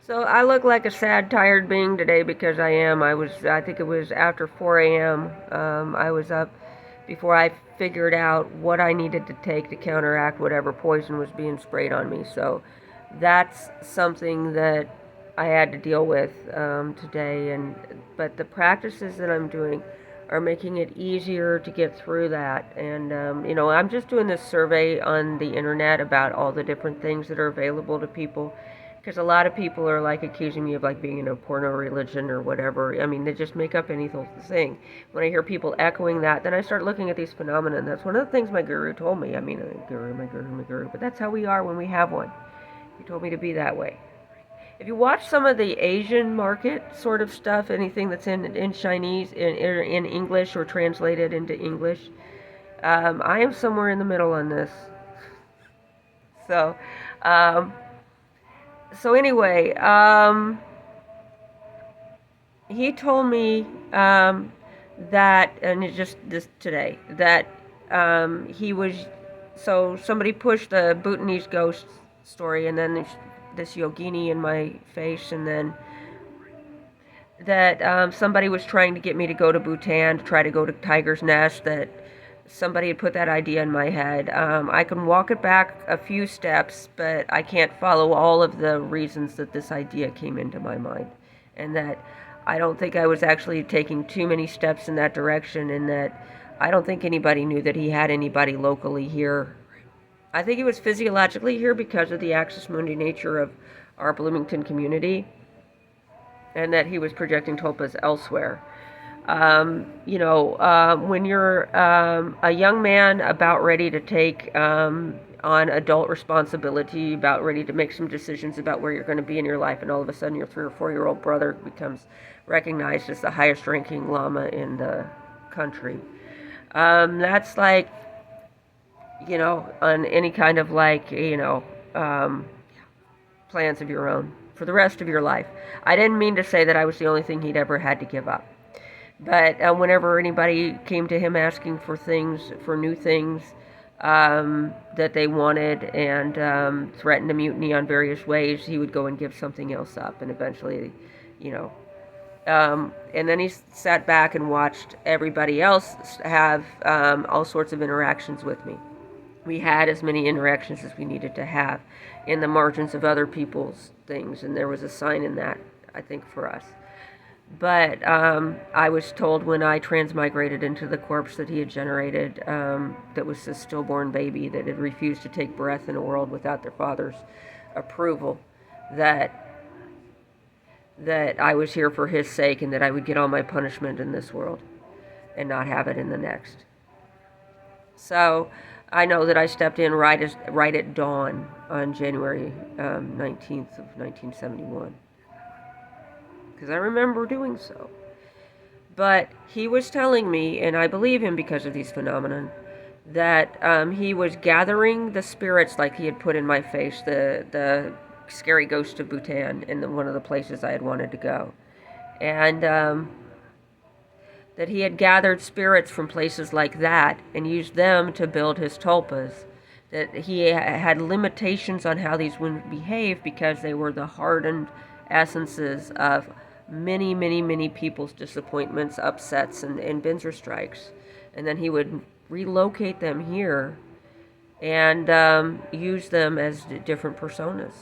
So I look like a sad, tired being today because I am. I think it was after 4 a.m. I was up before I figured out what I needed to take to counteract whatever poison was being sprayed on me. So that's something that I had to deal with today. But the practices that I'm doing are making it easier to get through that. And I'm just doing this survey on the internet about all the different things that are available to people because a lot of people are like accusing me of like being in a porno religion or whatever. I mean, they just make up any thing. When I hear people echoing that, then I start looking at these phenomena. And that's one of the things my guru told me. I mean, my guru. But that's how we are when we have one. He told me to be that way. If you watch some of the Asian market sort of stuff, anything that's in Chinese, in English or translated into English, I am somewhere in the middle on this. So, um, so anyway, he told me that, and it's just this today, that he was, so somebody pushed the Bhutanese ghost story, and then this yogini in my face, and then that somebody was trying to get me to go to Bhutan to try to go to Tiger's Nest, that somebody had put that idea in my head. I can walk it back a few steps, but I can't follow all of the reasons that this idea came into my mind. And that I don't think I was actually taking too many steps in that direction, and that I don't think anybody knew that he had anybody locally here. I think he was physiologically here because of the Axis Mundi nature of our Bloomington community, and that he was projecting tulpas elsewhere. When you're a young man about ready to take on adult responsibility, about ready to make some decisions about where you're going to be in your life, and all of a sudden your 3 or 4 year old brother becomes recognized as the highest ranking lama in the country. That's like, on any kind of like, plans of your own for the rest of your life. I didn't mean to say that I was the only thing he'd ever had to give up. But whenever anybody came to him asking for things, for new things that they wanted, and threatened to mutiny on various ways, he would go and give something else up. And eventually, you know. And then he sat back and watched everybody else have all sorts of interactions with me. We had as many interactions as we needed to have in the margins of other people's things, and there was a sign in that, I think, for us. But I was told when I transmigrated into the corpse that he had generated, that was a stillborn baby that had refused to take breath in a world without their father's approval, that I was here for his sake, and that I would get all my punishment in this world and not have it in the next. So I know that I stepped in right at dawn on January 19th of 1971, because I remember doing so. But he was telling me, and I believe him because of these phenomena, that he was gathering the spirits like he had put in my face, the scary ghost of Bhutan, in one of the places I had wanted to go. And that he had gathered spirits from places like that and used them to build his tulpas. That he had limitations on how these would behave because they were the hardened essences of many, many, many people's disappointments, upsets, and Binzer strikes. And then he would relocate them here and use them as different personas.